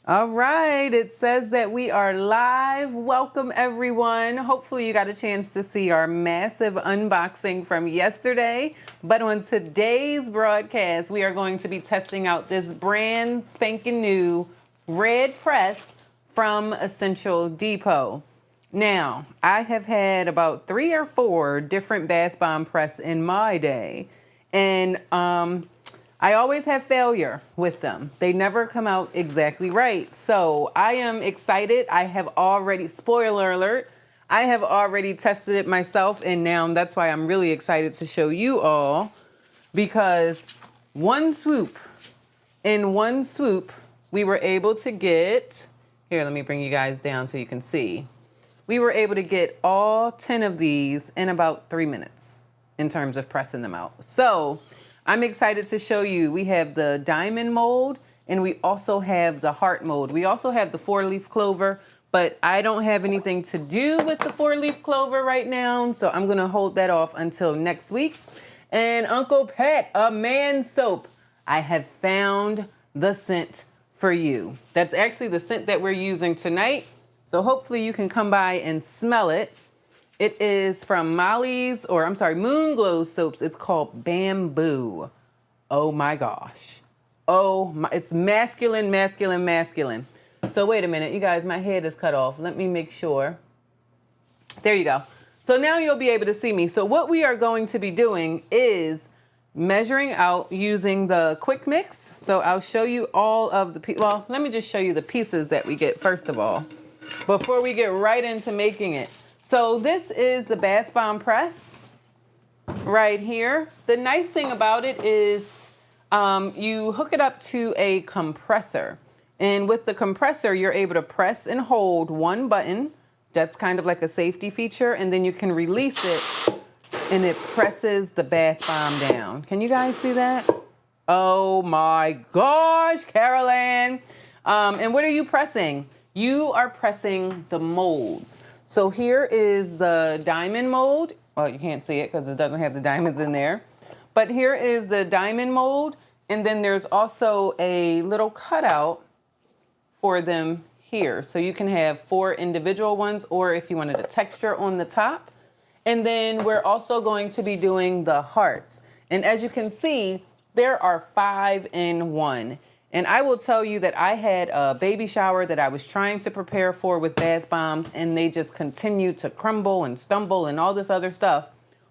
All right, it says that we are live. Welcome, everyone. Hopefully, you got a chance to see our massive unboxing from yesterday. But on today's broadcast, we are going to be testing out this brand spanking new red press from Essential Depot. Now, I have had about 3 or 4 different bath bomb press in my day, and I always have failure with them. They never come out exactly right. So I am excited. I have already, spoiler alert, I have already tested it myself, and now that's why I'm really excited to show you all, because in one swoop, we were able to get, here, let me bring you guys down so you can see. We were able to get all 10 of these in about 3 minutes in terms of pressing them out. So I'm excited to show you. We have the diamond mold, and we also have the heart mold. We also have the 4-leaf clover, but I don't have anything to do with the 4-leaf clover right now, so I'm gonna hold that off until next week. And Uncle Pat, a man soap. I have found the scent for you. That's actually the scent that we're using tonight. So hopefully you can come by and smell it. It is from Moon Glow Soaps. It's called Bamboo. Oh my gosh. It's masculine, masculine, masculine. So wait a minute, you guys, my head is cut off. Let me make sure. There you go. So now you'll be able to see me. So what we are going to be doing is measuring out using the quick mix. So I'll show you all of the, let me just show you the pieces that we get first of all, before we get right into making it. So this is the bath bomb press right here. The nice thing about it is you hook it up to a compressor. And with the compressor, you're able to press and hold one button. That's kind of like a safety feature. And then you can release it and it presses the bath bomb down. Can you guys see that? Oh my gosh, Carol Ann. And what are you pressing? You are pressing the molds. So here is the diamond mold. Well, you can't see it because it doesn't have the diamonds in there. But here is the diamond mold. And then there's also a little cutout for them here. So you can have 4 individual ones, or if you wanted a texture on the top. And then we're also going to be doing the hearts. And as you can see, there are 5 in 1. And I will tell you that I had a baby shower that I was trying to prepare for with bath bombs, and they just continued to crumble and stumble and all this other stuff.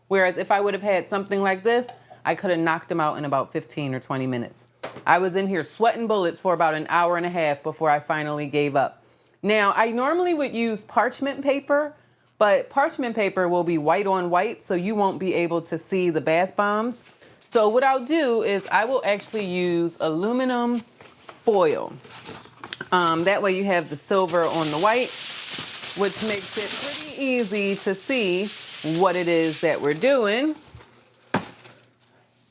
Whereas if I would have had something like this, I could have knocked them out in about 15 or 20 minutes. I was in here sweating bullets for about an hour and a half before I finally gave up. Now, I normally would use parchment paper, but parchment paper will be white on white, so you won't be able to see the bath bombs. So what I'll do is I will actually use aluminum foil. That way you have the silver on the white, which makes it pretty easy to see what it is that we're doing.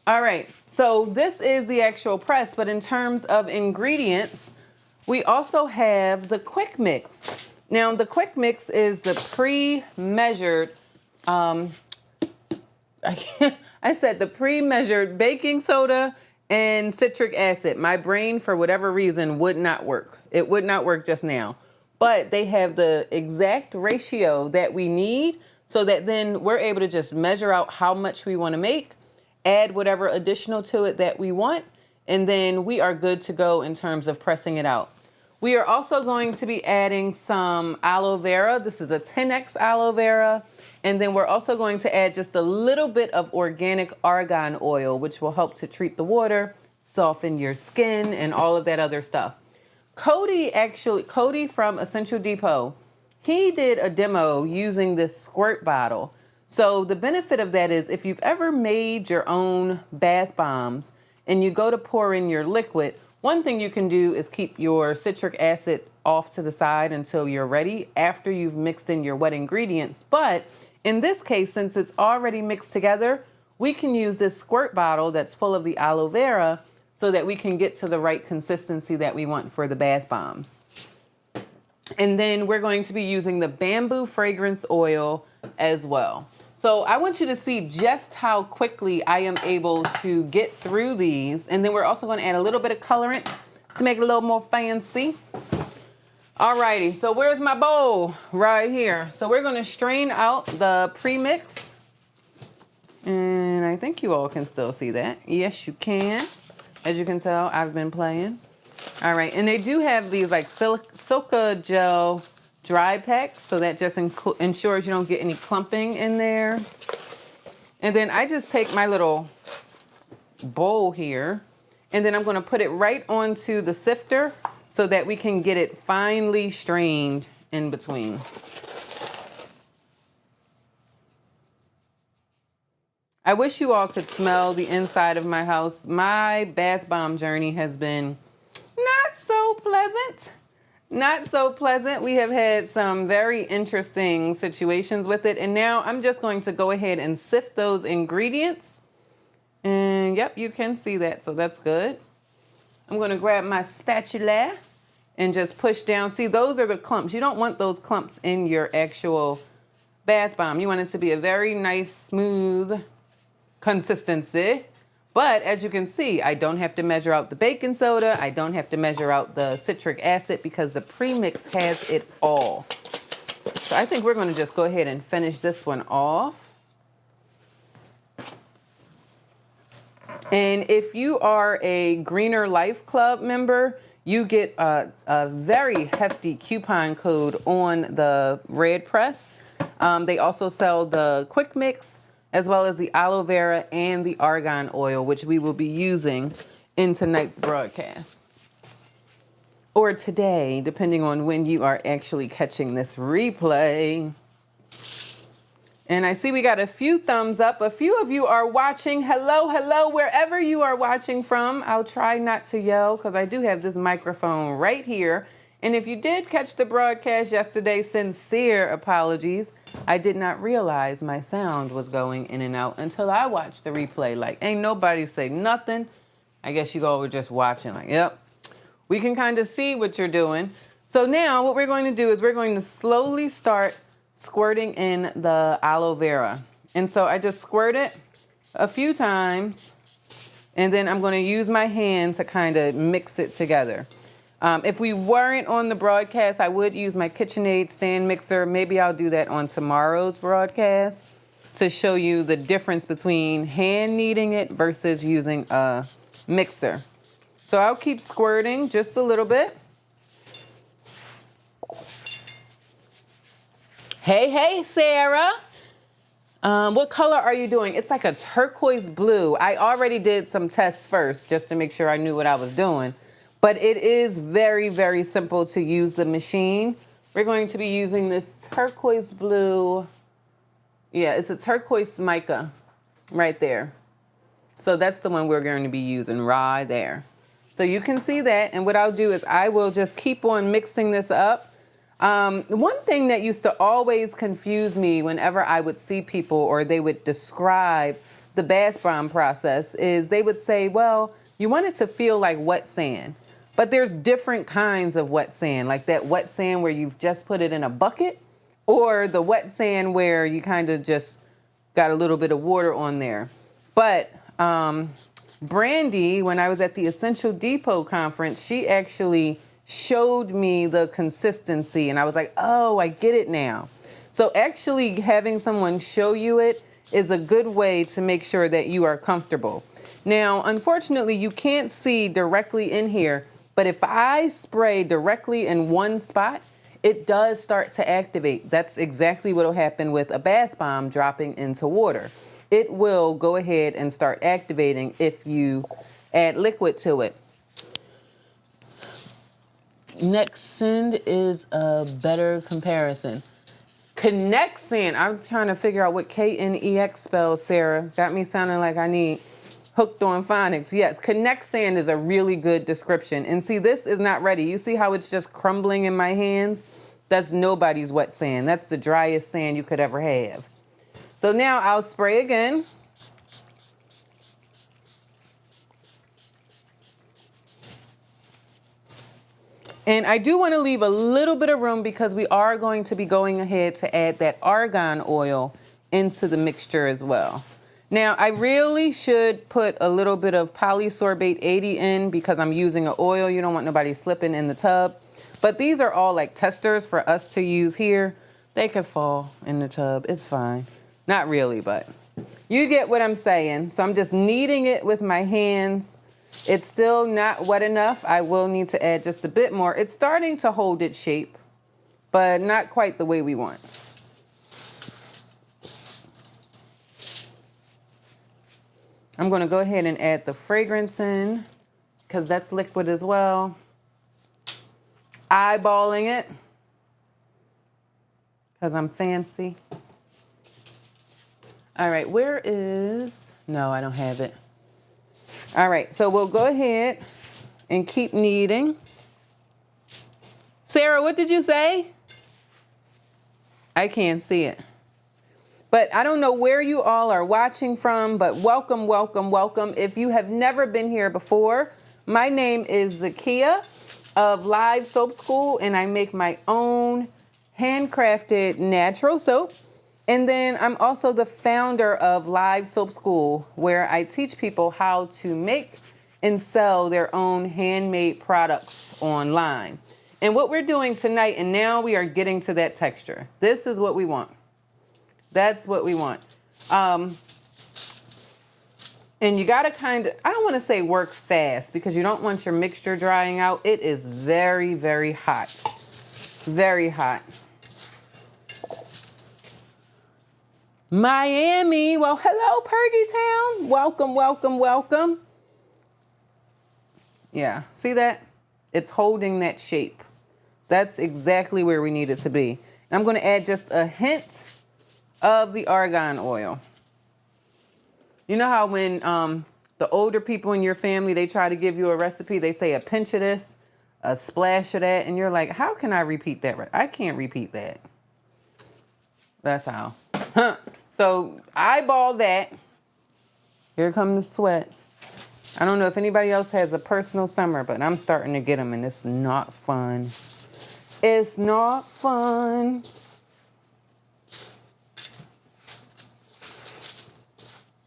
All right, so this is the actual press, but in terms of ingredients, we also have the quick mix. Now, the quick mix is the pre-measured, I said the pre-measured baking soda and citric acid. My brain, for whatever reason, would not work. It would not work just now. But they have the exact ratio that we need so that then we're able to just measure out how much we want to make, add whatever additional to it that we want, and then we are good to go in terms of pressing it out. We are also going to be adding some aloe vera. This is a 10x aloe vera. And then we're also going to add just a little bit of organic argan oil, which will help to treat the water, soften your skin, and all of that other stuff. Cody from Essential Depot, he did a demo using this squirt bottle. So the benefit of that is if you've ever made your own bath bombs and you go to pour in your liquid, one thing you can do is keep your citric acid off to the side until you're ready after you've mixed in your wet ingredients. But in this case, since it's already mixed together, we can use this squirt bottle that's full of the aloe vera so that we can get to the right consistency that we want for the bath bombs. And then we're going to be using the bamboo fragrance oil as well. So I want you to see just how quickly I am able to get through these. And then we're also going to add a little bit of colorant to make it a little more fancy. Alrighty, so where's my bowl? Right here. So we're gonna strain out the premix. And I think you all can still see that. Yes, you can. As you can tell, I've been playing. All right, and they do have these like silica gel dry packs, so that just ensures you don't get any clumping in there. And then I just take my little bowl here, and then I'm gonna put it right onto the sifter so that we can get it finely strained in between. I wish you all could smell the inside of my house. My bath bomb journey has been not so pleasant. Not so pleasant. We have had some very interesting situations with it. And now I'm just going to go ahead and sift those ingredients. And yep, you can see that. So that's good. I'm going to grab my spatula and just push down. See, those are the clumps. You don't want those clumps in your actual bath bomb. You want it to be a very nice, smooth consistency. But as you can see, I don't have to measure out the baking soda. I don't have to measure out the citric acid because the premix has it all. So I think we're going to just go ahead and finish this one off. And if you are a Greener Life Club member, you get a very hefty coupon code on the Red Press. They also sell the Quick Mix, as well as the aloe vera and the argan oil, which we will be using in tonight's broadcast. Or today, depending on when you are actually catching this replay. And I see we got a few thumbs up. A few of you are watching. Hello, hello, wherever you are watching from. I'll try not to yell because I do have this microphone right here. And if you did catch the broadcast yesterday, sincere apologies. I did not realize my sound was going in and out until I watched the replay. Like, ain't nobody say nothing. I guess you all were just watching like, yep. We can kind of see what you're doing. So now what we're going to do is we're going to slowly start squirting in the aloe vera. And so I just squirt it a few times, and then I'm going to use my hand to kind of mix it together. If we weren't on the broadcast, I would use my KitchenAid stand mixer. Maybe I'll do that on tomorrow's broadcast to show you the difference between hand kneading it versus using a mixer. So I'll keep squirting just a little bit. Hey, hey, Sarah. What color are you doing? It's like a turquoise blue. I already did some tests first just to make sure I knew what I was doing. But it is very, very simple to use the machine. We're going to be using this turquoise blue. Yeah, it's a turquoise mica right there. So that's the one we're going to be using right there. So you can see that. And what I'll do is I will just keep on mixing this up. One thing that used to always confuse me whenever I would see people or they would describe the bath bomb process is they would say, well, you want it to feel like wet sand. But there's different kinds of wet sand, like that wet sand where you've just put it in a bucket, or the wet sand where you kind of just got a little bit of water on there. But Brandy, when I was at the Essential Depot conference, she actually showed me the consistency, and I was like, oh, I get it now. So actually having someone show you it is a good way to make sure that you are comfortable. Now, unfortunately, you can't see directly in here, but if I spray directly in one spot, it does start to activate. That's exactly what will happen with a bath bomb dropping into water. It will go ahead and start activating if you add liquid to it. Next send is a better comparison. Connexand. I'm trying to figure out what KNEX spells, Sarah. Got me sounding like I need hooked on phonics. Yes, Connexand is a really good description. And see, this is not ready. You see how it's just crumbling in my hands? That's nobody's wet sand. That's the driest sand you could ever have. So now I'll spray again. And I do want to leave a little bit of room because we are going to be going ahead to add that argan oil into the mixture as well. Now, I really should put a little bit of polysorbate 80 in because I'm using an oil. You don't want nobody slipping in the tub. But these are all like testers for us to use here. They could fall in the tub. It's fine. Not really, but you get what I'm saying. So I'm just kneading it with my hands. It's still not wet enough. I will need to add just a bit more. It's starting to hold its shape, but not quite the way we want. I'm going to go ahead and add the fragrance in because that's liquid as well. Eyeballing it because I'm fancy. All right, where is... No, I don't have it. All right, so we'll go ahead and keep kneading. Sarah, what did you say? I can't see it. But I don't know where you all are watching from, but welcome, welcome, welcome. If you have never been here before, my name is Zakia of Live Soap School, and I make my own handcrafted natural soap. And then I'm also the founder of Live Soap School, where I teach people how to make and sell their own handmade products online. And what we're doing tonight, and now we are getting to that texture. This is what we want. That's what we want. And you gotta kind of, I don't wanna say work fast because you don't want your mixture drying out. It is very, very hot. Very hot. Miami, well, hello, Pergy Town. Welcome, welcome, welcome. Yeah, see that? It's holding that shape. That's exactly where we need it to be. And I'm gonna add just a hint of the argan oil. You know how when the older people in your family, they try to give you a recipe, they say a pinch of this, a splash of that, and you're like, how can I repeat that? I can't repeat that. That's how. Huh. So eyeball that. Here comes the sweat. I don't know if anybody else has a personal summer, but I'm starting to get them, and it's not fun. It's not fun.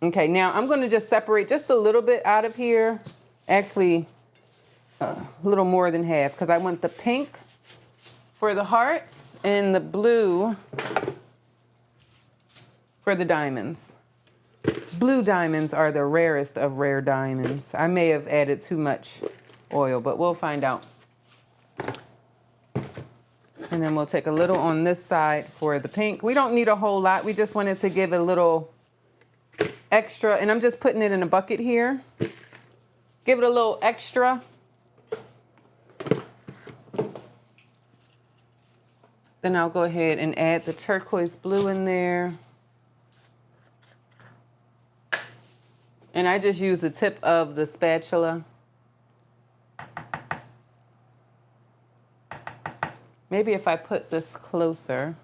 Okay, now I'm going to just separate just a little bit out of here. Actually, a little more than half, because I want the pink for the hearts and the blue for the diamonds. Blue diamonds are the rarest of rare diamonds. I may have added too much oil, but we'll find out. And then we'll take a little on this side for the pink. We don't need a whole lot. We just wanted to give it a little extra, and I'm just putting it in a bucket here. Give it a little extra. Then I'll go ahead and add the turquoise blue in there. And I just use the tip of the spatula. Maybe if I put this closer.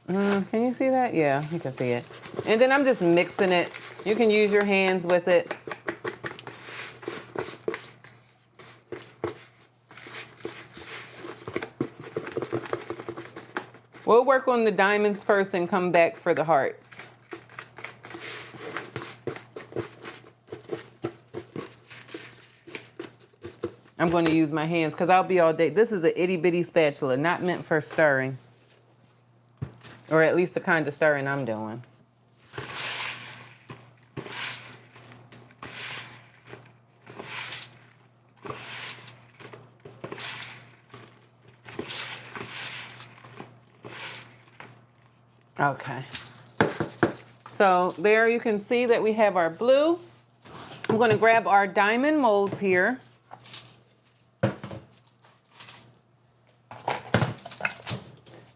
Can you see that? Yeah, you can see it. And then I'm just mixing it. You can use your hands with it. We'll work on the diamonds first and come back for the hearts. I'm going to use my hands because I'll be all day. This is an itty bitty spatula, not meant for stirring. Or at least the kind of stirring I'm doing. Okay. So there you can see that we have our blue. I'm going to grab our diamond molds here.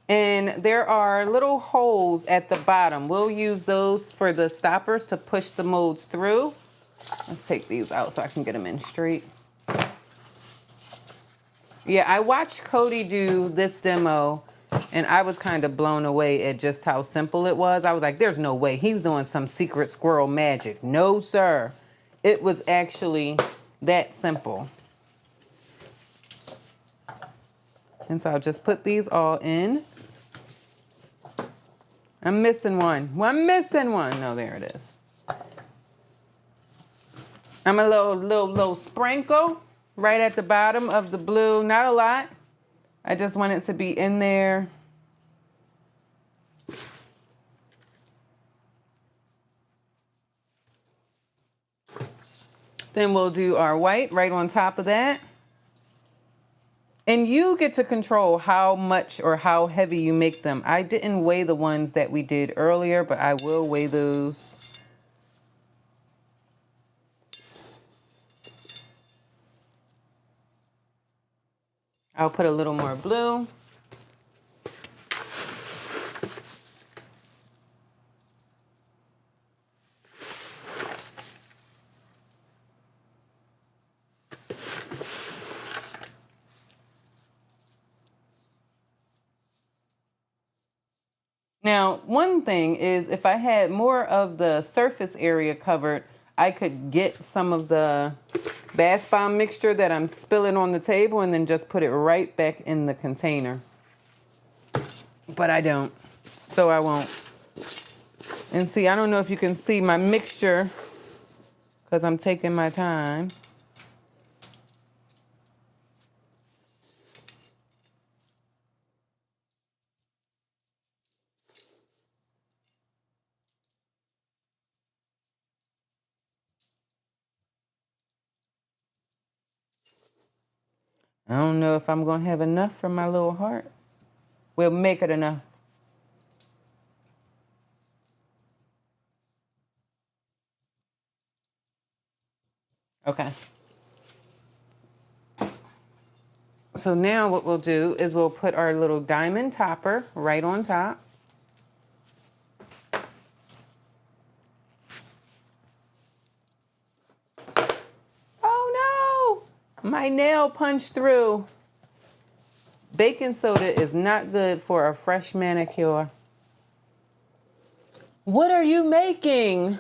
And there are little holes at the bottom. We'll use those for the stoppers to push the molds through. Let's take these out so I can get them in straight. Yeah, I watched Cody do this demo, and I was kind of blown away at just how simple it was. I was like, there's no way he's doing some secret squirrel magic. No, sir. It was actually that simple. And so I'll just put these all in. I'm missing one. I'm missing one. No, there it is. I'm a little sprinkle right at the bottom of the blue. Not a lot. I just want it to be in there. Then we'll do our white right on top of that. And you get to control how much or how heavy you make them. I didn't weigh the ones that we did earlier, but I will weigh those. I'll put a little more blue. Now, one thing is if I had more of the surface area covered, I could get some of the bath bomb mixture that I'm spilling on the table and then just put it right back in the container. But I don't, so I won't. And see, I don't know if you can see my mixture because I'm taking my time. I don't know if I'm going to have enough for my little hearts. We'll make it enough. Okay. So now what we'll do is we'll put our little diamond topper right on top. Oh no! My nail punched through. Baking soda is not good for a fresh manicure. What are you making?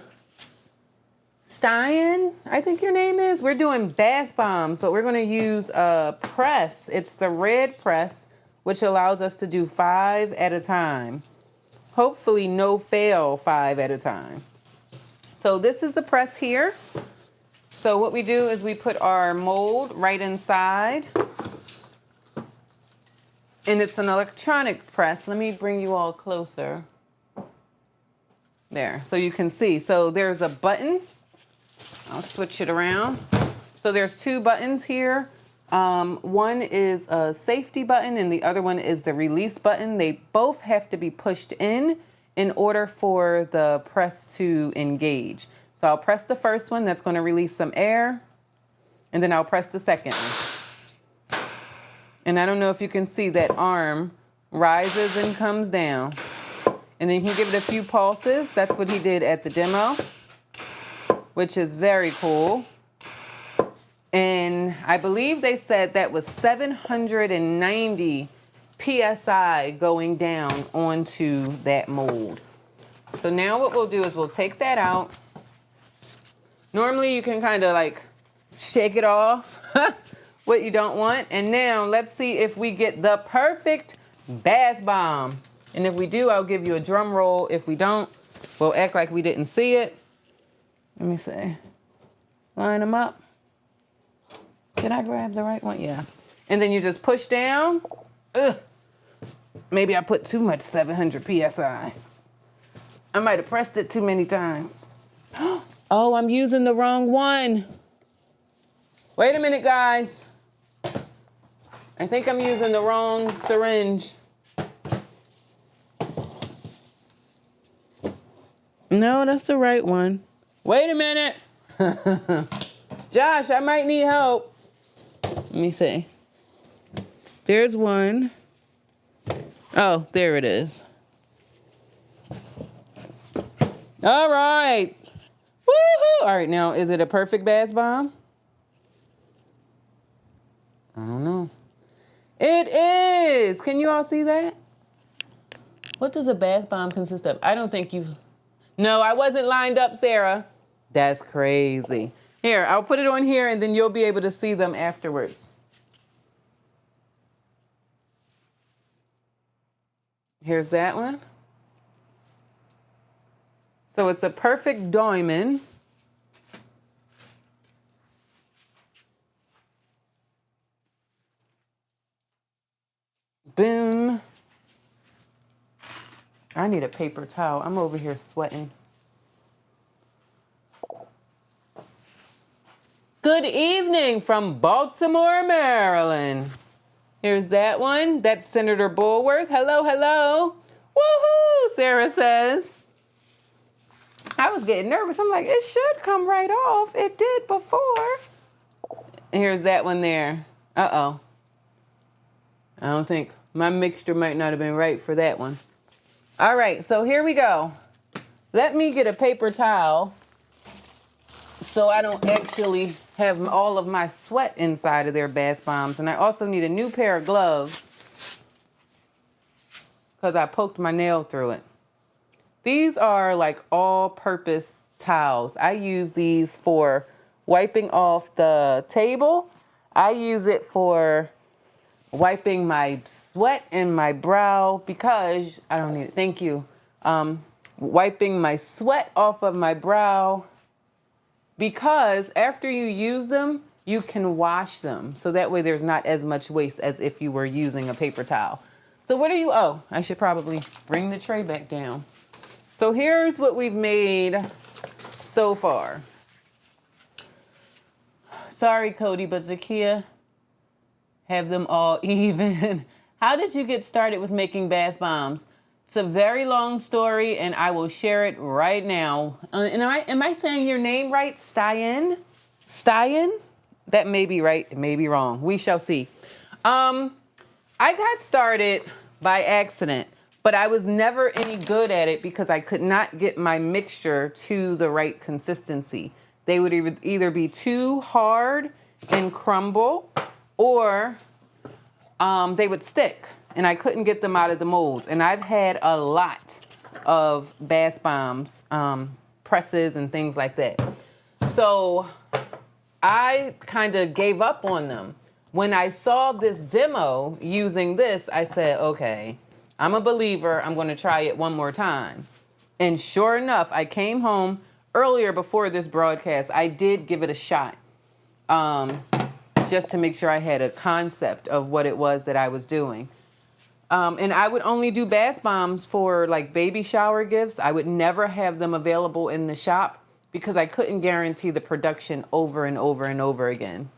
Stein, I think your name is. We're doing bath bombs, but we're going to use a press. It's the red press, which allows us to do 5 at a time. Hopefully no fail 5 at a time. So this is the press here. So what we do is we put our mold right inside. And it's an electronic press. Let me bring you all closer. There, so you can see. So there's a button. I'll switch it around. So there's 2 buttons here. One is a safety button and the other one is the release button. They both have to be pushed in order for the press to engage. So I'll press the first one. That's going to release some air. And then I'll press the second one. And I don't know if you can see that arm rises and comes down. And then you can give it a few pulses. That's what he did at the demo, which is very cool. And I believe they said that was 790 PSI going down onto that mold. So now what we'll do is we'll take that out. Normally you can kind of like shake it off what you don't want. And now let's see if we get the perfect bath bomb. And if we do, I'll give you a drum roll. If we don't, we'll act like we didn't see it. Let me see. Line them up. Did I grab the right one? Yeah. And then you just push down. Ugh. Maybe I put too much 700 PSI. I might have pressed it too many times. Oh, I'm using the wrong one. Wait a minute, guys. I think I'm using the wrong syringe. No, that's the right one. Wait a minute. Josh, I might need help. Let me see. There's one. Oh, there it is. All right. Woohoo! All right, now, is it a perfect bath bomb? I don't know. It is. Can you all see that? What does a bath bomb consist of? I don't think you... No, I wasn't lined up, Sarah. That's crazy. Here, I'll put it on here and then you'll be able to see them afterwards. Here's that one. So it's a perfect diamond. Boom. I need a paper towel. I'm over here sweating. Good evening from Baltimore, Maryland. Here's that one. That's Senator Bulworth. Hello, hello. Woohoo, Sarah says. I was getting nervous. I'm like, it should come right off. It did before. Here's that one there. Uh-oh. I don't think my mixture might not have been right for that one. All right, so here we go. Let me get a paper towel so I don't actually have all of my sweat inside of their bath bombs. And I also need a new pair of gloves because I poked my nail through it. These are like all-purpose towels. I use these for wiping off the table. I use it for wiping my sweat and my brow because I don't need it. Thank you. Wiping my sweat off of my brow because after you use them, you can wash them. So that way there's not as much waste as if you were using a paper towel. So what are you? Oh, I should probably bring the tray back down. So here's what we've made so far. Sorry, Cody, but Zakia, have them all even. How did you get started with making bath bombs? It's a very long story, and I will share it right now. And am I saying your name right? Styan? Styan? That may be right. It may be wrong. We shall see. I got started by accident, but I was never any good at it because I could not get my mixture to the right consistency. They would either be too hard and crumble, or they would stick, and I couldn't get them out of the molds. And I've had a lot of bath bombs, presses and things like that. So I kind of gave up on them. When I saw this demo using this, I said, okay, I'm a believer. I'm going to try it one more time. And sure enough, I came home earlier before this broadcast. I did give it a shot. Just to make sure I had a concept of what it was that I was doing. And I would only do bath bombs for like baby shower gifts. I would never have them available in the shop because I couldn't guarantee the production over and over and over again.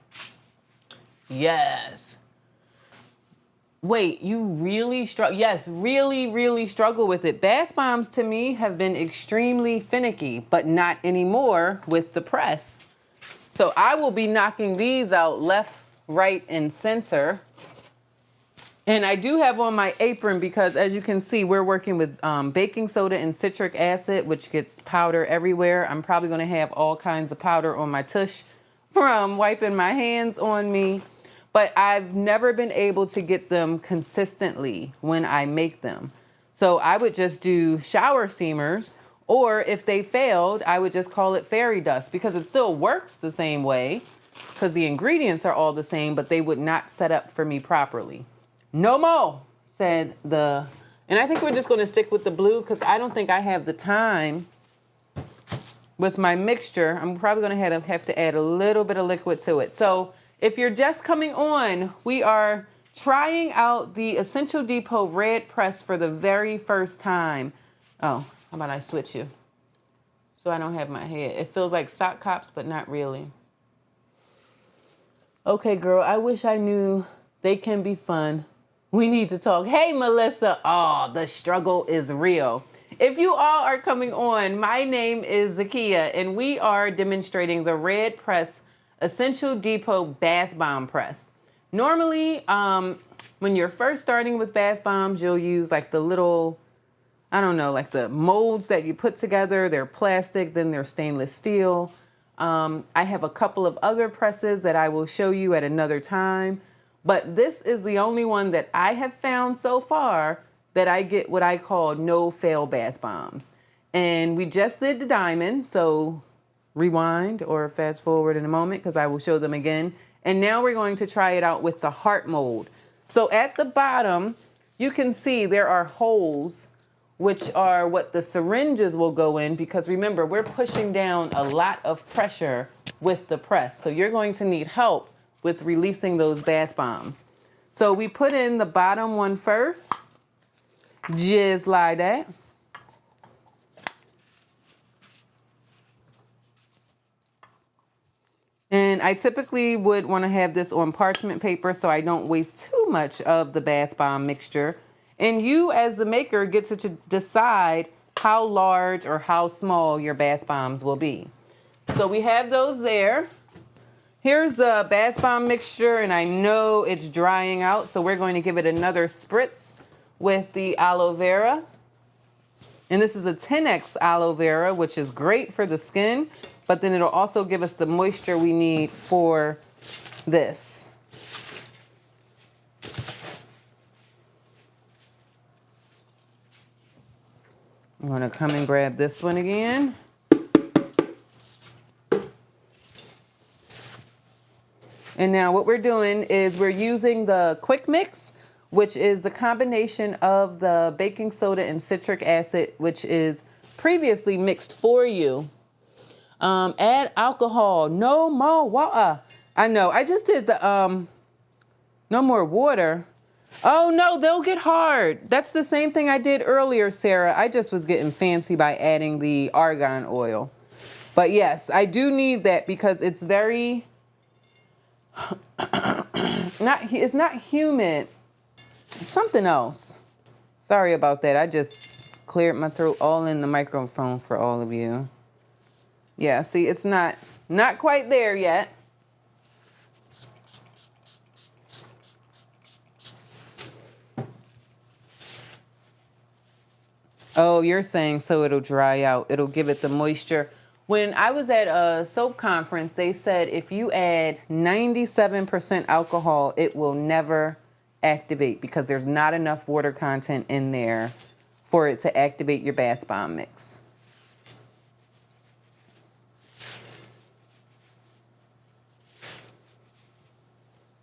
Yes. Wait, you really struggle? Yes, really struggle with it. Bath bombs to me have been extremely finicky, but not anymore with the press. So I will be knocking these out left, right, and center. And I do have on my apron because, as you can see, we're working with baking soda and citric acid, which gets powder everywhere. I'm probably going to have all kinds of powder on my tush from wiping my hands on me. But I've never been able to get them consistently when I make them. So I would just do shower steamers. Or if they failed, I would just call it fairy dust because it still works the same way because the ingredients are all the same, but they would not set up for me properly. No more, said the, and I think we're just going to stick with the blue because I don't think I have the time with my mixture. I'm probably going to have to add a little bit of liquid to it. So if you're just coming on, we are trying out the Essential Depot Red Press for the very first time. Oh, how about I switch you so I don't have my head. It feels like sock cops, but not really. Okay, girl, I wish I knew they can be fun. We need to talk. Hey, Melissa. Oh, the struggle is real. If you all are coming on, my name is Zakia, and we are demonstrating the Red Press Essential Depot Bath Bomb Press. Normally, when you're first starting with bath bombs, you'll use like the little, I don't know, like the molds that you put together. They're plastic, then they're stainless steel. I have a couple of other presses that I will show you at another time. But this is the only one that I have found so far that I get what I call no-fail bath bombs. And we just did the diamond, so rewind or fast forward in a moment because I will show them again. And now we're going to try it out with the heart mold. So at the bottom, you can see there are holes which are what the syringes will go in, because remember, we're pushing down a lot of pressure with the press. So you're going to need help with releasing those bath bombs. So we put in the bottom one first, just like that. And I typically would want to have this on parchment paper so I don't waste too much of the bath bomb mixture. And you, as the maker, get to decide how large or how small your bath bombs will be. So we have those there. Here's the bath bomb mixture, and I know it's drying out, so we're going to give it another spritz with the aloe vera. And this is a 10x aloe vera, which is great for the skin, but then it'll also give us the moisture we need for this. I'm gonna come and grab this one again. And now what we're doing is we're using the quick mix, which is the combination of the baking soda and citric acid, which is previously mixed for you. Add alcohol, no more water. I know, I just did the no more water. Oh no, they'll get hard. That's the same thing I did earlier, Sarah. I just was getting fancy by adding the argan oil. But yes, I do need that because it's very, it's not humid. It's something else. Sorry about that. I just cleared my throat all in the microphone for all of you. Yeah, see, it's not quite there yet. Oh, you're saying so it'll dry out. It'll give it the moisture. When I was at a soap conference, they said if you add 97% alcohol, it will never activate because there's not enough water content in there for it to activate your bath bomb mix.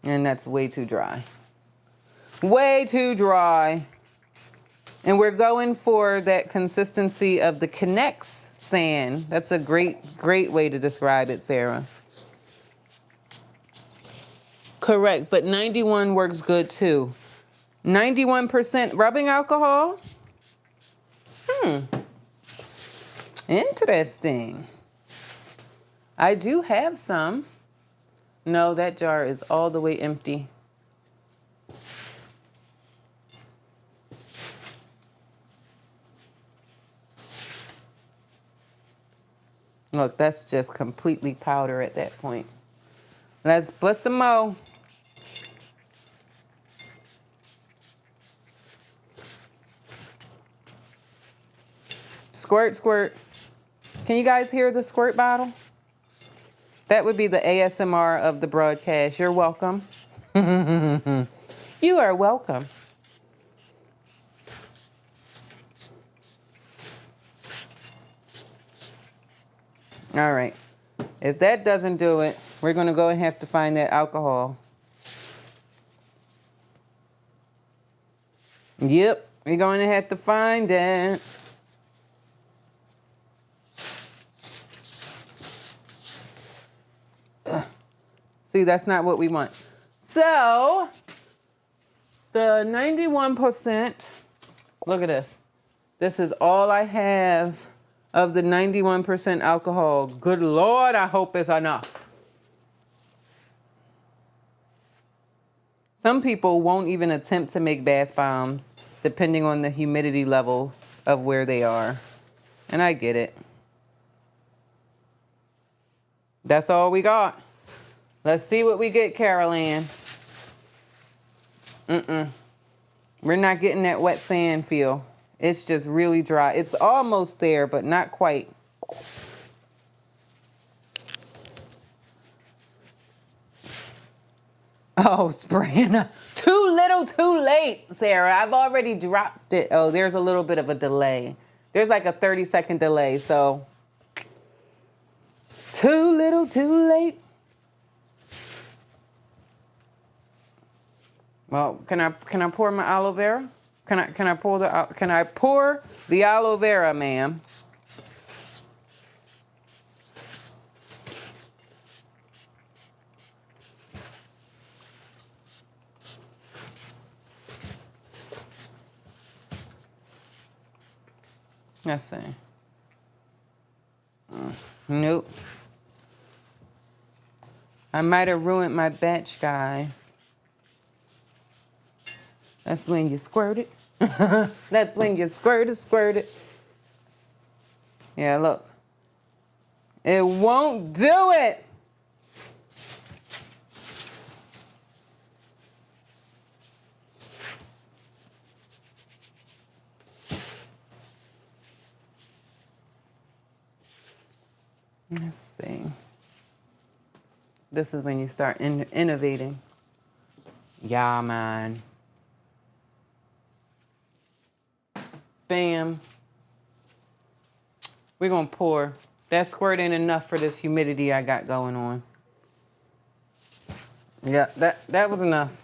And that's way too dry. Way too dry. And we're going for that consistency of the K'NEX sand. That's a great way to describe it, Sarah. Correct, but 91 works good too. 91% rubbing alcohol? Interesting. I do have some. No, that jar is all the way empty. Look, that's just completely powder at that point. Let's put some more. Squirt, squirt. Can you guys hear the squirt bottle? That would be the ASMR of the broadcast. You're welcome. You are welcome. All right. If that doesn't do it, we're going to go and have to find that alcohol. Yep, we're going to have to find it. See, that's not what we want. So, the 91%, look at this. This is all I have of the 91% alcohol. Good Lord, I hope it's enough. Some people won't even attempt to make bath bombs depending on the humidity level of where they are. And I get it. That's all we got. Let's see what we get, Carol Ann. We're not getting that wet sand feel. It's just really dry. It's almost there, but not quite. Oh, spraying. Too little, too late, Sarah. I've already dropped it. Oh, there's a little bit of a delay. There's like a 30-second delay, so. Too little, too late. Well, can I pour my aloe vera? Can I pour the aloe vera, ma'am? Let's see. Nope. I might have ruined my batch, guys. That's when you squirt it. That's when you squirt it. Yeah, look. It won't do it. Let's see. This is when you start innovating. Yeah, man. Bam. We're gonna pour. That squirt ain't enough for this humidity I got going on. Yeah, that was enough.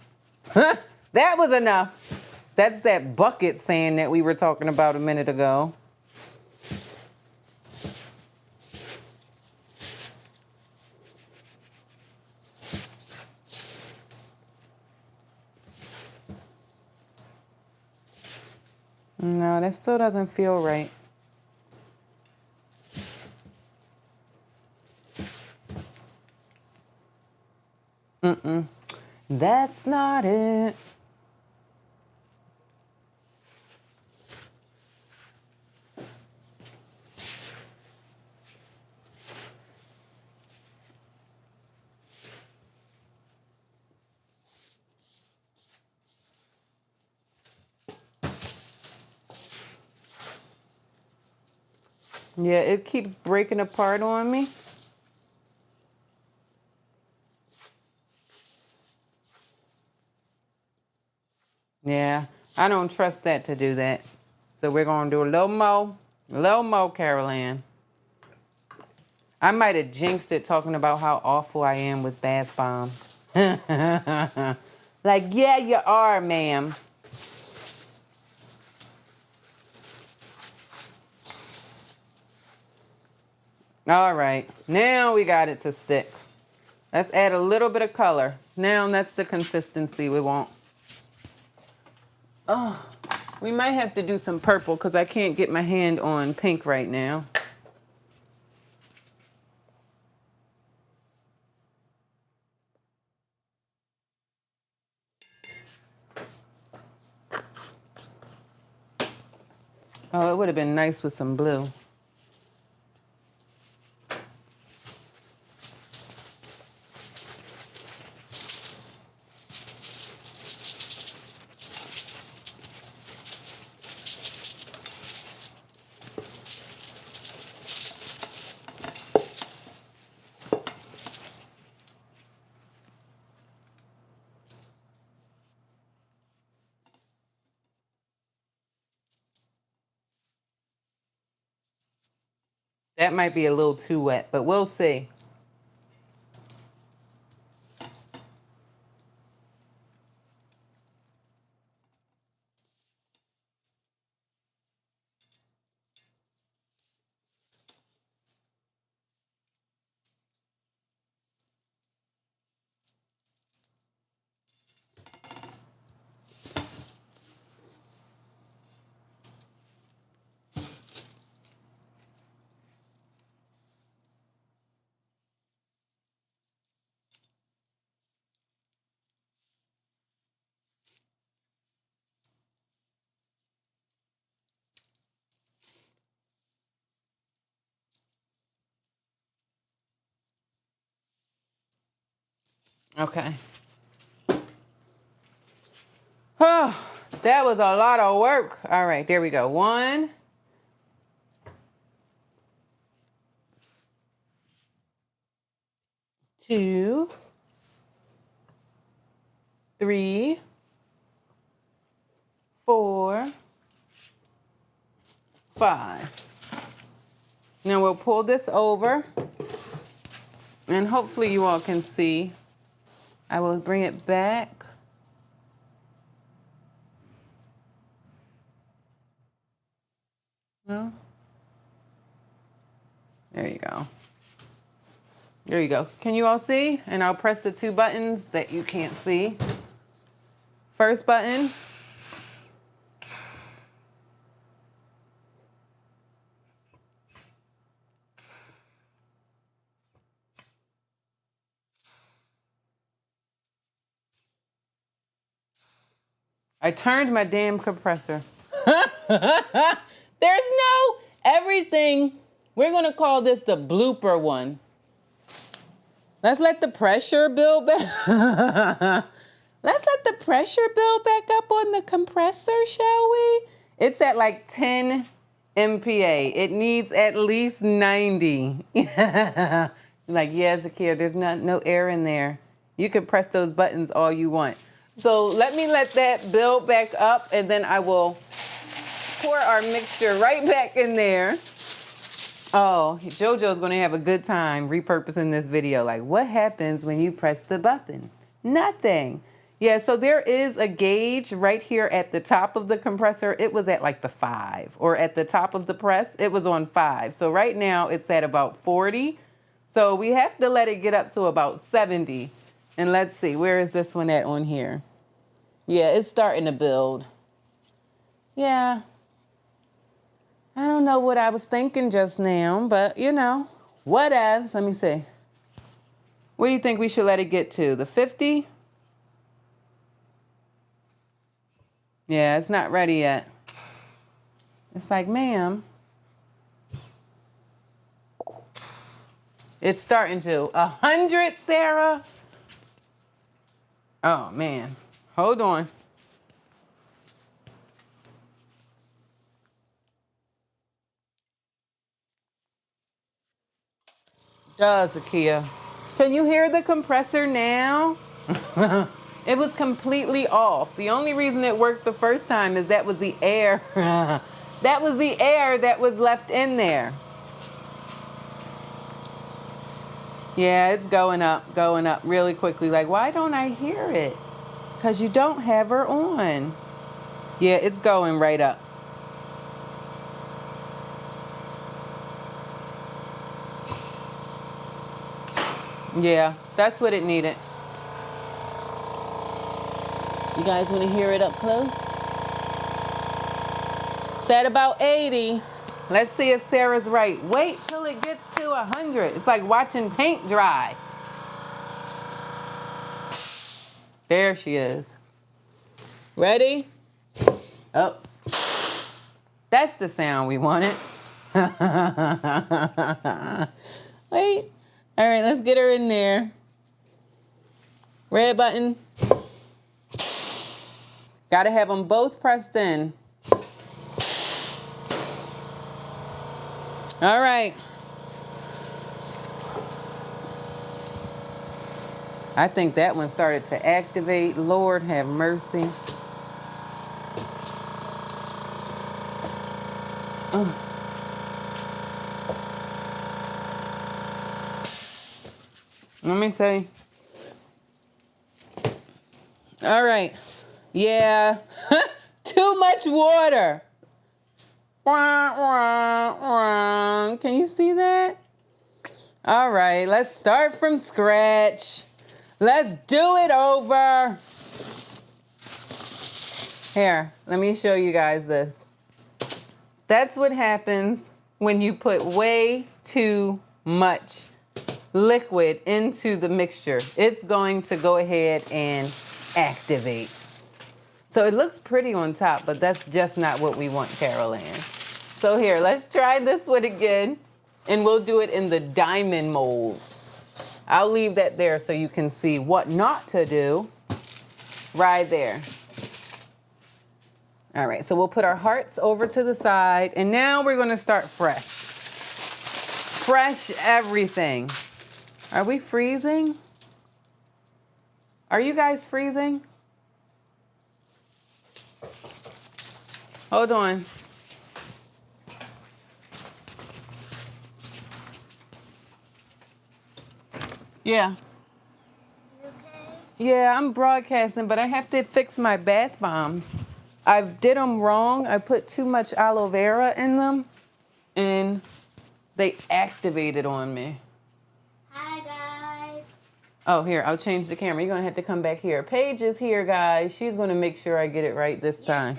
That was enough. That's that bucket sand that we were talking about a minute ago. No, that still doesn't feel right. That's not it. Yeah, it keeps breaking apart on me. Yeah, I don't trust that to do that. So we're gonna do a little more, Carol Ann. I might have jinxed it talking about how awful I am with bath bombs. Like, yeah, you are, ma'am. All right, now we got it to stick. Let's add a little bit of color. Now that's the consistency we want. Oh, we might have to do some purple because I can't get my hand on pink right now. Oh, it would have been nice with some blue. That might be a little too wet, but we'll see. Okay. Oh, that was a lot of work. All right, there we go. 1, 2, 3, 4, 5. Now we'll pull this over, and hopefully you all can see. I will bring it back. No? There you go. There you go. Can you all see? And I'll press the two buttons that you can't see. First button. I turned my damn compressor. There's no everything. We're going to call this the blooper one. Let's let the pressure build back. Let's let the pressure build back up on the compressor, shall we? It's at like 10 MPa. It needs at least 90. Like, yeah, Zakia, there's no air in there. You can press those buttons all you want. So let that build back up, and then I will pour our mixture right back in there. Oh, JoJo's gonna have a good time repurposing this video. Like, what happens when you press the button? Nothing. Yeah, so there is a gauge right here at the top of the compressor. It was at like the 5, or at the top of the press, it was on 5. So right now it's at about 40. So we have to let it get up to about 70. And let's see, where is this one at on here? Yeah, it's starting to build. Yeah. I don't know what I was thinking just now, but you know, whatever. Let me see. What do you think we should let it get to? The 50? Yeah, it's not ready yet. It's like, ma'am. It's starting to. 100, Sarah? Oh, man. Hold on. Does, Zakia. Can you hear the compressor now? It was completely off. The only reason it worked the first time is that was the air. That was the air that was left in there. Yeah, it's going up really quickly. Like, why don't I hear it? Because you don't have her on. Yeah, it's going right up. Yeah, that's what it needed. You guys want to hear it up close? It's at about 80. Let's see if Sarah's right. Wait till it gets to 100. It's like watching paint dry. There she is. Ready? Oh. That's the sound we wanted. Wait. All right, let's get her in there. Red button. Gotta have them both pressed in. All right. I think that one started to activate. Lord have mercy. Let me see. All right. Yeah. Too much water. Can you see that? All right. Let's start from scratch. Let's do it over. Here, let me show you guys this. That's what happens when you put way too much liquid into the mixture. It's going to go ahead and activate. So it looks pretty on top, but that's just not what we want, Carol Ann. So here, let's try this one again, and we'll do it in the diamond molds. I'll leave that there so you can see what not to do right there. All right, so we'll put our hearts over to the side, and now we're gonna start fresh. Fresh everything. Are we freezing? Are you guys freezing? Hold on. Yeah. You okay? Yeah, I'm broadcasting, but I have to fix my bath bombs. I did them wrong. I put too much aloe vera in them. and they activated on me. Hi, guys. Oh, here, I'll change the camera. You're going to have to come back here. Paige is here, guys. She's going to make sure I get it right this time.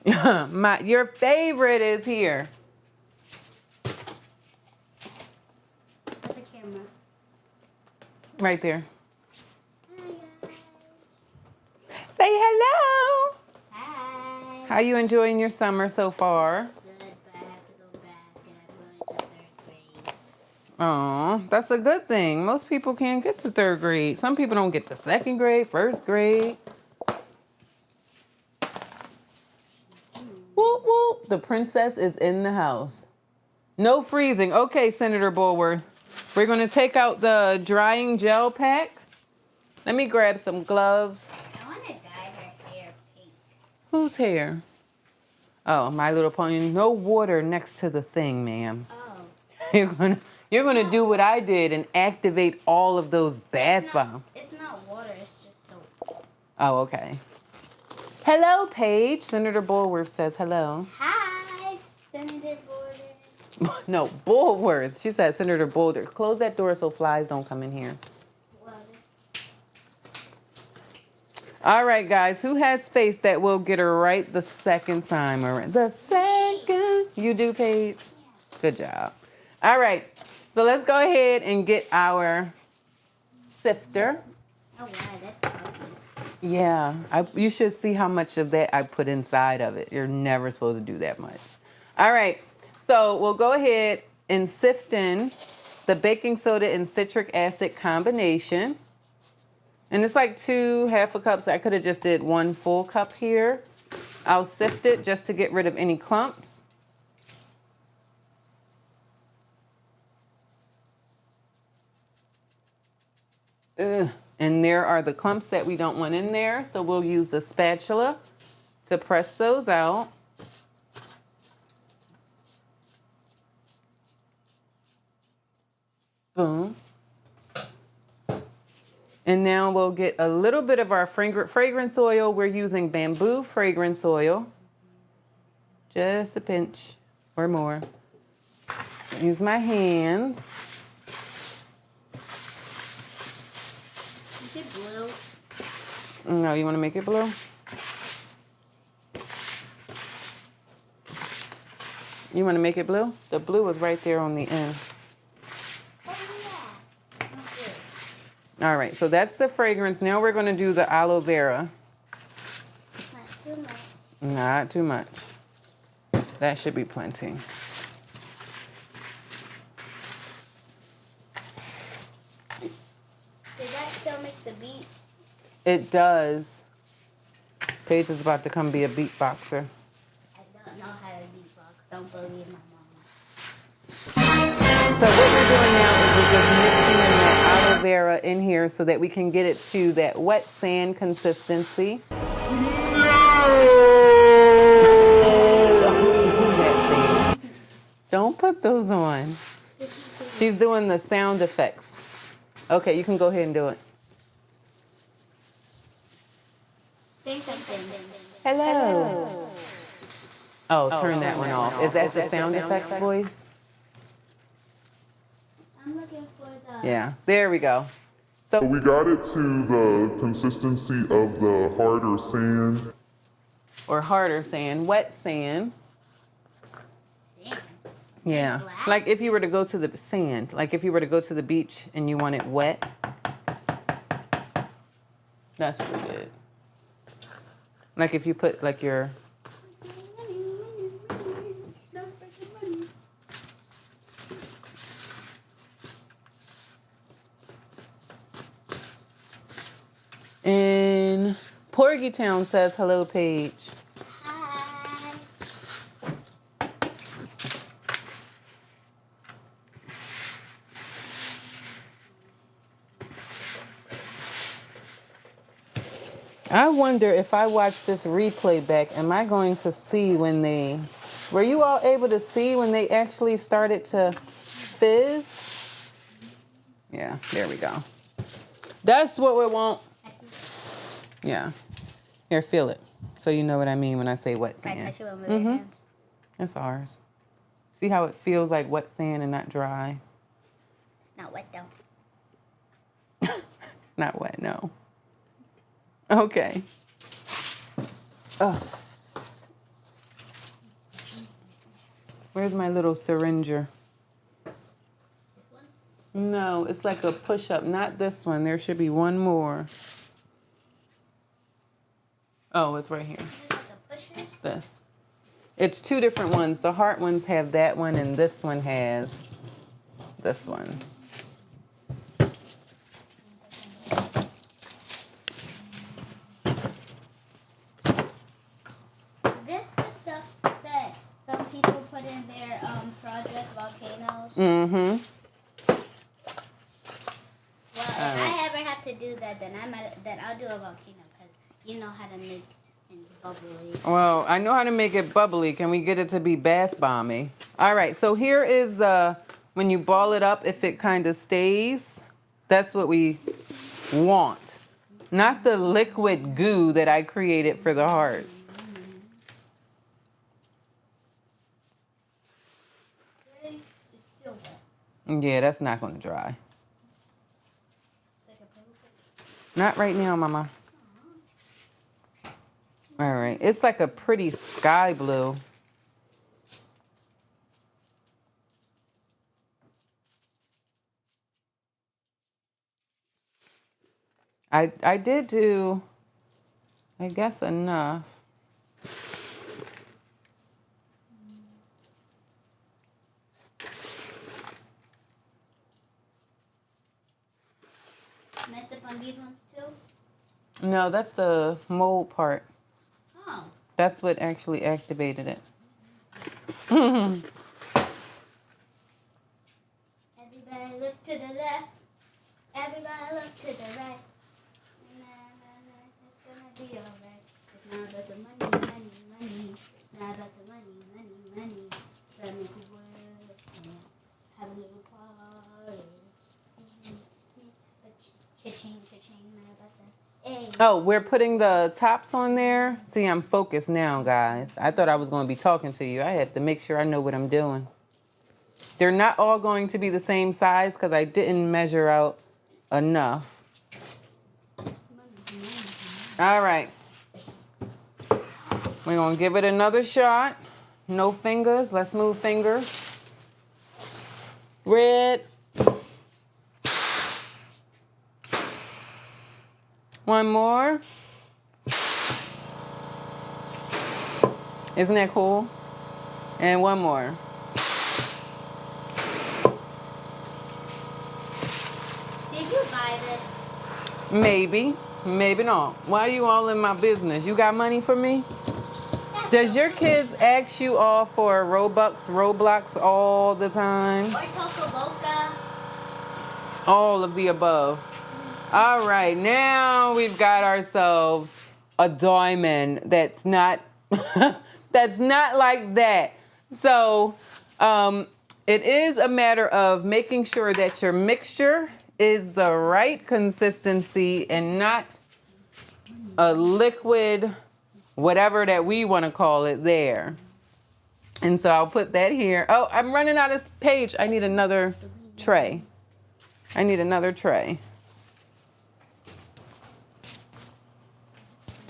Your favorite. Your favorite is here. Where's the camera? Right there. Hi, guys. Say hello. Hi. How you enjoying your summer so far? Good, but I have to go back and I'm going to 3rd grade. Oh, that's a good thing. Most people can't get to 3rd grade. Some people don't get to 2nd grade, 1st grade. Whoop, whoop. The princess is in the house. No freezing. Okay, Senator Bulworth. We're going to take out the drying gel pack. Let me grab some gloves. I want to dye her hair pink. Whose hair? Oh, My Little Pony. No water next to the thing, ma'am. Oh. You're gonna do what I did and activate all of those bath bombs. It's not water, it's just soap. Oh, okay. Hello, Paige. Senator Bulworth says hello. Hi, Senator Borden. No, Bulworth. She said Senator Boulder. Close that door so flies don't come in here. Well, All right, guys. Who has faith that we'll get her right the second time around? The second. You do, Paige? Good job. All right. So let's go ahead and get our sifter. oh wow, that's puffy. Yeah, you should see how much of that I put inside of it. You're never supposed to do that much. All right, so we'll go ahead and sift in the baking soda and citric acid combination. And it's like 2 half a cups. I could have just did 1 full cup here. I'll sift it just to get rid of any clumps. Ugh. And there are the clumps that we don't want in there. So we'll use the spatula to press those out. Boom. And now we'll get a little bit of our fragrance oil. We're using bamboo fragrance oil. Just a pinch or more. Use my hands. Is it blue? No, you want to make it blue? You want to make it blue? The blue is right there on the end. Oh yeah. Okay. All right, so that's the fragrance. Now we're going to do the aloe vera. Not too much. Not too much. That should be plenty. Does that still make the beats? It does. Paige is about to come be a beatboxer. I don't know how to beatbox. Don't believe my mama. So what we're doing now is we're just mixing in that aloe vera in here so that we can get it to that wet sand consistency. Don't put those on. She's doing the sound effects. Okay, you can go ahead and do it. Say something. Hello. Oh, turn that one off. Is that the sound effects voice? I'm looking for the. Yeah, there we go. So We got it to the consistency of the harder sand. or harder sand, wet sand. Damn. Yeah. Glass? Like if you were to go to the sand, like if you were to go to the beach and you want it wet. That's pretty good. Like if you put like your in Porgy Town says hello, Paige. Hi. I wonder if I watch this replay back, am I going to see when they, were you all able to see when they actually started to fizz? Yeah, there we go. That's what we want. Yeah. Here, feel it. So you know what I mean when I say wet Can I sand. touch it with my bare hands? That's ours. See how it feels like wet sand and not dry? Not wet though. It's not wet, no. Okay. Oh. Where's my little syringer? This one? No, it's like a push-up, not this one. There should be one more. Oh, it's right here. Like the pushers? This. It's two different ones. The heart ones have that one, and this one has this one. Is this the stuff that some people put in their project volcanoes? Mm-hmm. Well, if I ever have to do that, then I'll do a volcano because you know how to make it bubbly. Well, I know how to make it bubbly. Can we get it to be bath bomby? All right, so here is when you ball it up, if it kind of stays, that's what we want. Not the liquid goo that I created for the hearts. It's still wet. Yeah, that's not going to dry. It's like a paper. Not right now, Mama. All right, it's like a pretty sky blue. I did do, I guess, enough. Messed up on these ones too? No, that's the mold part. Oh. That's what actually activated it. Everybody look to the left. Everybody look to the right. It's gonna be alright. It's not about the money, money, money. It's not about the money, money, money. Gotta make it work and have a little party. Cha-ching, cha-ching, not about the. Hey. Oh, we're putting the tops on there. See, I'm focused now, guys. I thought I was going to be talking to you. I have to make sure I know what I'm doing. They're not all going to be the same size because I didn't measure out enough. All right. We're going to give it another shot. No fingers. Let's move fingers. Red. One more. Isn't that cool? And one more. Did you buy this? Maybe. Maybe not. Why are you all in my business? You got money for me? Does your kids ask you all for Roblox all the time? Or Coco Boca? All of the above. All right, now we've got ourselves a diamond that's not that's not like that. So it is a matter of making sure that your mixture is the right consistency and not a liquid, whatever that we want to call it there. And so I'll put that here. Oh, I'm running out of page. I need another tray. I need another tray.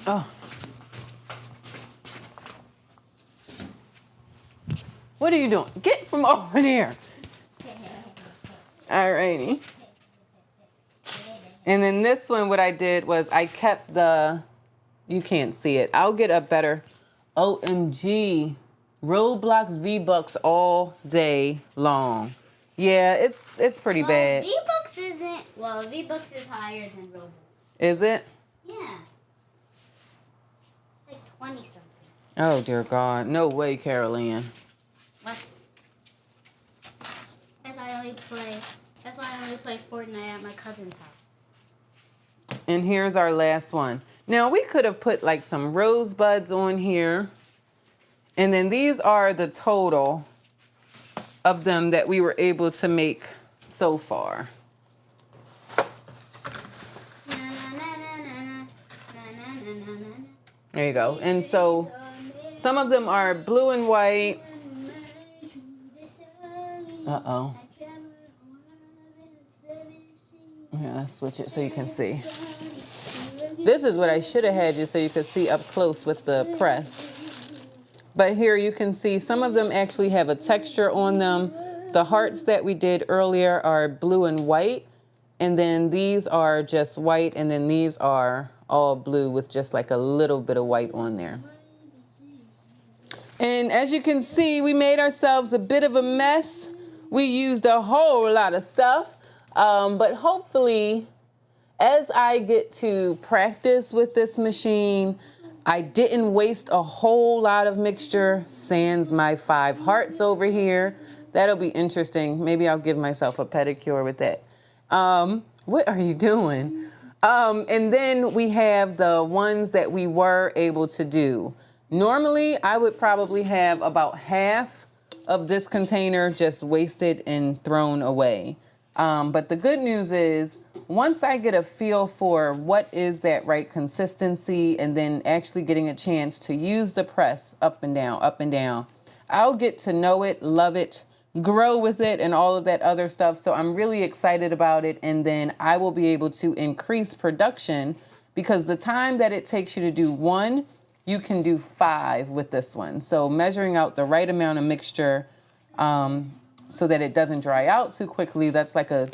Oh. What are you doing? Get from over there. Alrighty. And then this one, what I did was I kept you can't see it. I'll get a better, OMG, Roblox V-Bucks all day long. Yeah, it's pretty bad. V-Bucks V-Bucks is higher than Robux. Is it? Yeah. Like 20 something. Oh dear God, no way, Carol Ann. What? That's why I only play Fortnite at my cousin's house. And here's our last one. Now we could have put like some rosebuds on here. And then these are the total of them that we were able to make so far. There you go. And so some of them are blue and white. Uh-oh. I traveled more than 7 seas. Here, let's switch it so you can see. This is what I should have had you so you could see up close with the press. But here you can see some of them actually have a texture on them. The hearts that we did earlier are blue and white. And then these are just white. And then these are all blue with just like a little bit of white on there. And as you can see, we made ourselves a bit of a mess. We used a whole lot of stuff. But hopefully, as I get to practice with this machine, I didn't waste a whole lot of mixture, sans my 5 hearts over here. That'll be interesting. Maybe I'll give myself a pedicure with that. What are you doing? And then we have the ones that we were able to do. Normally, I would probably have about half of this container just wasted and thrown away. But the good news is, once I get a feel for what is that right consistency and then actually getting a chance to use the press up and down, I'll get to know it, love it, grow with it, and all of that other stuff. So I'm really excited about it. And then I will be able to increase production because the time that it takes you to do 1, you can do 5 with this one. So measuring out the right amount of mixture so that it doesn't dry out too quickly, that's like a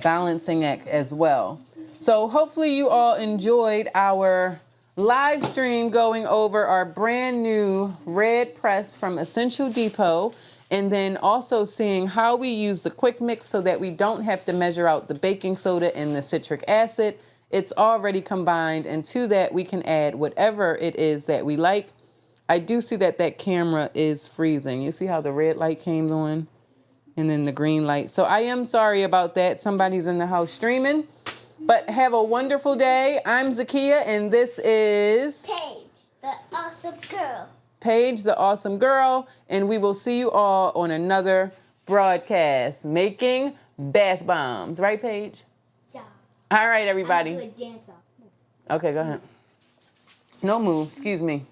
balancing act as well. So hopefully you all enjoyed our live stream going over our brand new red press from Essential Depot, and then also seeing how we use the quick mix so that we don't have to measure out the baking soda and the citric acid. It's already combined, and to that we can add whatever it is that we like. I do see that that camera is freezing. You see how the red light came on? And then the green light. So I am sorry about that. Somebody's in the house streaming. But have a wonderful day. I'm Zakia, and this is Paige, the awesome girl. Paige, the awesome girl. And we will see you all on another broadcast making bath bombs. Right, Paige? Yeah. All right, everybody. I'm gonna do a dance off. Okay, go ahead. No move. Excuse me.